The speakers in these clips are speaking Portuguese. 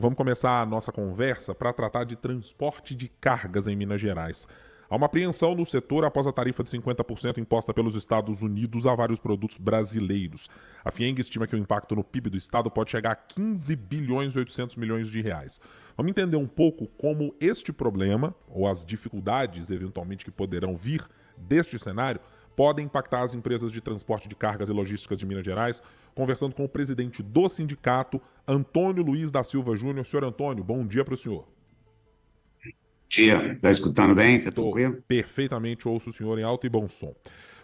Vamos começar a nossa conversa para tratar de transporte de cargas em Minas Gerais. Há uma apreensão no setor após a tarifa de 50% imposta pelos Estados Unidos a vários produtos brasileiros. A FIENG estima que o impacto no PIB do estado pode chegar a 15 bilhões e 800 milhões de reais. Vamos entender um pouco como este problema, ou as dificuldades eventualmente que poderão vir deste cenário, podem impactar as empresas de transporte de cargas e logísticas de Minas Gerais, conversando com o presidente do sindicato, Antônio Luiz da Silva Júnior. Senhor Antônio, bom dia para o senhor. Dia, tá escutando bem? Tá Estou tranquilo? perfeitamente, ouço o senhor em alto e bom som.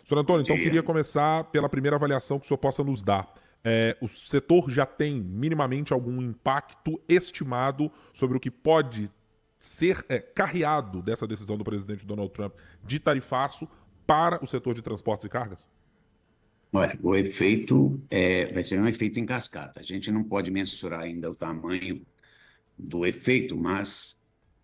Senhor Bom Antônio, então dia. queria começar pela primeira avaliação que o senhor possa nos dar. O setor já tem minimamente algum impacto estimado sobre o que pode ser carreado dessa decisão do presidente Donald Trump de tarifaço para o setor de transportes e cargas? Olha, o efeito vai ser um efeito em cascata. A gente não pode mensurar ainda o tamanho do efeito, mas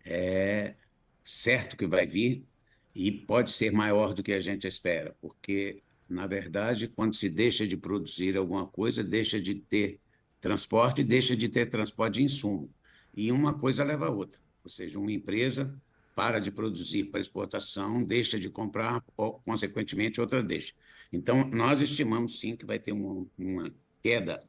é certo que vai vir e pode ser maior do que a gente espera, porque, na verdade, quando se deixa de produzir alguma coisa, deixa de ter transporte, deixa de ter transporte de insumo. E uma coisa leva a outra. Ou seja, uma empresa para de produzir para exportação, deixa de comprar, ou, consequentemente, outra deixa. Então, nós estimamos, sim, que vai ter uma queda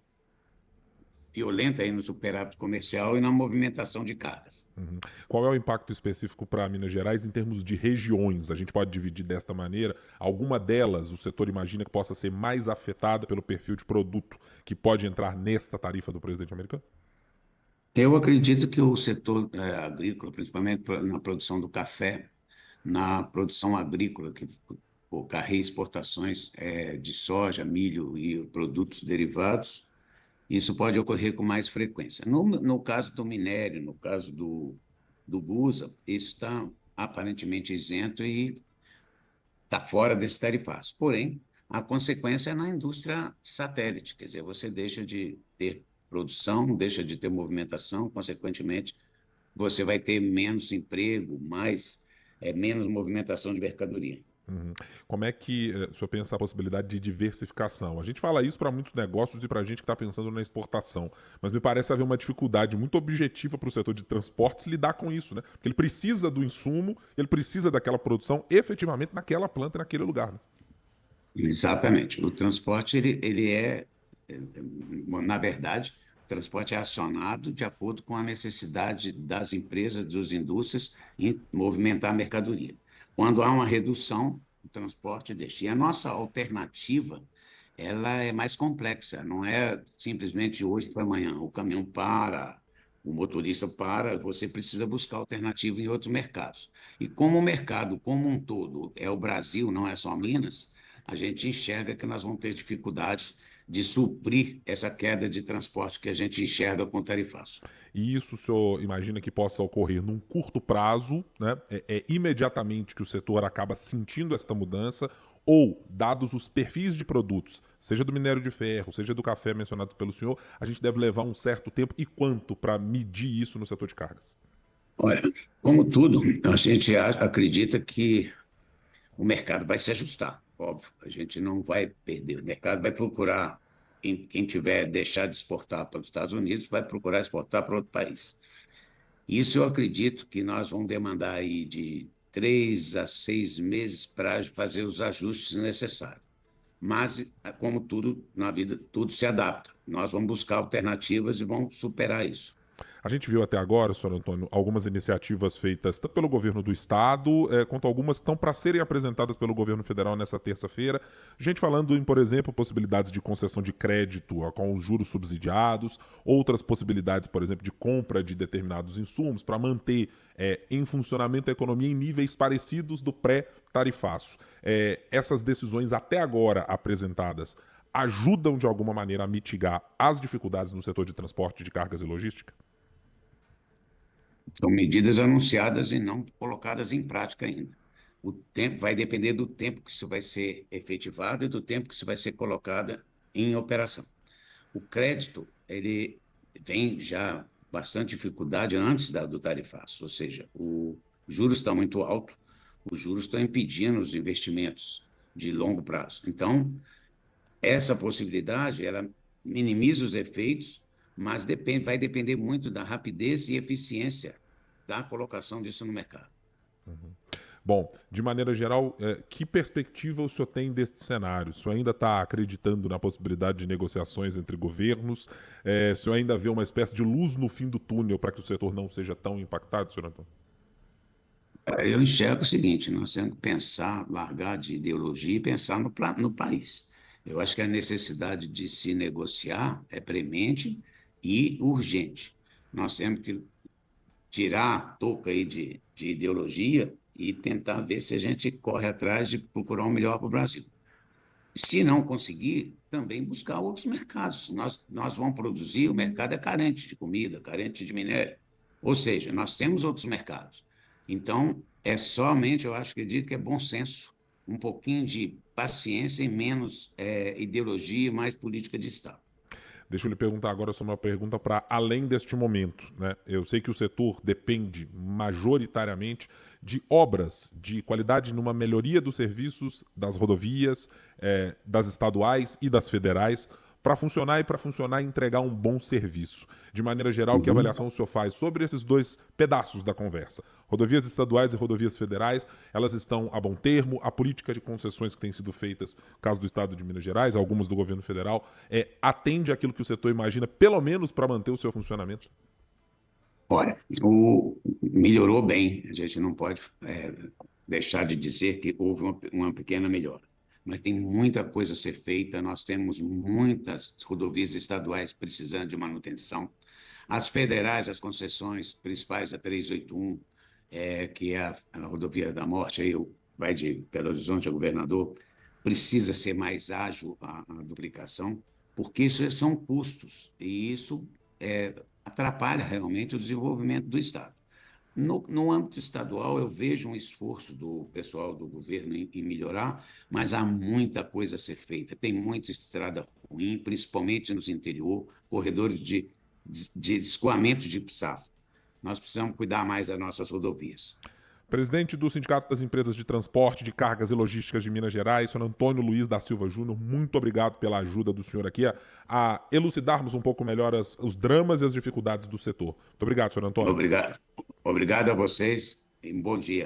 violenta aí no superávit comercial e na movimentação de cargas. Uhum. Qual é o impacto específico para Minas Gerais em termos de regiões? A gente pode dividir desta maneira. Alguma delas o setor imagina que possa ser mais afetada pelo perfil de produto que pode entrar nesta tarifa do presidente americano? Eu acredito que o setor agrícola, principalmente na produção do café, na produção agrícola, que ocorre exportações de soja, milho e produtos derivados, isso pode ocorrer com mais frequência. No caso do minério, no caso do Gusa, isso está aparentemente isento e está fora desse tarifaço. Porém, a consequência é na indústria satélite, quer dizer, você deixa de ter produção, deixa de ter movimentação, consequentemente, você vai ter menos emprego, menos movimentação de mercadoria. Uhum. Como é que o senhor pensa a possibilidade de diversificação? A gente fala isso para muitos negócios e para a gente que está pensando na exportação, mas me parece haver uma dificuldade muito objetiva para o setor de transportes lidar com isso, né? Porque ele precisa do insumo, ele precisa daquela produção efetivamente naquela planta, naquele lugar. Né? Exatamente. O transporte, na verdade, o transporte é acionado de acordo com a necessidade das empresas, das indústrias em movimentar a mercadoria. Quando há uma redução, o transporte deixa. E a nossa alternativa, ela é mais complexa, não é simplesmente de hoje para amanhã. O caminhão para, o motorista para, você precisa buscar alternativa em outros mercados. E como o mercado como um todo é o Brasil, não é só Minas, a gente enxerga que nós vamos ter dificuldade de suprir essa queda de transporte que a gente enxerga com o tarifaço. E isso o senhor imagina que possa ocorrer num curto prazo, né? É imediatamente que o setor acaba sentindo esta mudança, ou, dados os perfis de produtos, seja do minério de ferro, seja do café mencionado pelo senhor, a gente deve levar um certo tempo e quanto para medir isso no setor de cargas? Olha, como tudo, a gente acredita que o mercado vai se ajustar, óbvio. A gente não vai perder. O mercado vai procurar, quem tiver deixar de exportar para os Estados Unidos, vai procurar exportar para outro país. Isso eu acredito que nós vamos demandar aí de 3 a 6 meses para fazer os ajustes necessários. Mas, como tudo na vida, tudo se adapta. Nós vamos buscar alternativas e vamos superar isso. A gente viu até agora, senhor Antônio, algumas iniciativas feitas tanto pelo governo do estado, quanto algumas que estão para serem apresentadas pelo governo federal nessa terça-feira. Gente falando em, por exemplo, possibilidades de concessão de crédito com os juros subsidiados, outras possibilidades, por exemplo, de compra de determinados insumos para manter em funcionamento a economia em níveis parecidos do pré-tarifaço. Essas decisões até agora apresentadas ajudam de alguma maneira a mitigar as dificuldades no setor de transporte de cargas e logística? São medidas anunciadas e não colocadas em prática ainda. O tempo vai depender do tempo que isso vai ser efetivado e do tempo que isso vai ser colocado em operação. O crédito, ele tem já bastante dificuldade antes do tarifaço, ou seja, o juros está muito alto, os juros estão impedindo os investimentos de longo prazo. Então, essa possibilidade, ela minimiza os efeitos, mas vai depender muito da rapidez e eficiência da colocação disso no mercado. Bom, de maneira geral, que perspectiva o senhor tem deste cenário? O senhor ainda está acreditando na possibilidade de negociações entre governos? O senhor ainda vê uma espécie de luz no fim do túnel para que o setor não seja tão impactado, senhor Antônio? Eu enxergo o seguinte: nós temos que pensar, largar de ideologia e pensar no país. Eu acho que a necessidade de se negociar é premente e urgente. Nós temos que tirar a touca aí de ideologia e tentar ver se a gente corre atrás de procurar o melhor para o Brasil. Se não conseguir, também buscar outros mercados. Nós vamos produzir, o mercado é carente de comida, carente de minério. Ou seja, nós temos outros mercados. Então, é somente, eu acho, acredito que é bom senso, um pouquinho de paciência e menos ideologia e mais política de Estado. Deixa eu lhe perguntar agora sobre uma pergunta para além deste momento, né? Eu sei que o setor depende majoritariamente de obras de qualidade numa melhoria dos serviços das rodovias, das estaduais e das federais, para funcionar e entregar um bom serviço. De maneira geral, que Uhum. avaliação o senhor faz sobre esses dois pedaços da conversa? Rodovias estaduais e rodovias federais, elas estão a bom termo, a política de concessões que tem sido feitas, no caso do estado de Minas Gerais, algumas do governo federal, atende aquilo que o setor imagina, pelo menos para manter o seu funcionamento? Olha, melhorou bem, a gente não pode deixar de dizer que houve uma pequena melhora, mas tem muita coisa a ser feita, nós temos muitas rodovias estaduais precisando de manutenção, as federais, as concessões principais, a 381, que é a rodovia da morte, aí vai de Belo Horizonte a Governador, precisa ser mais ágil a duplicação, porque isso são custos, e isso atrapalha realmente o desenvolvimento do Estado. No âmbito estadual, eu vejo um esforço do pessoal do governo em melhorar, mas há muita coisa a ser feita. Tem muita estrada ruim, principalmente nos interior, corredores de escoamento de safra. Nós precisamos cuidar mais das nossas rodovias. Presidente do Sindicato das Empresas de Transporte de Cargas e Logísticas de Minas Gerais, senhor Antônio Luiz da Silva Júnior, muito obrigado pela ajuda do senhor aqui a elucidarmos um pouco melhor os dramas e as dificuldades do setor. Muito obrigado, senhor Antônio. Obrigado. Obrigado a vocês e um bom dia.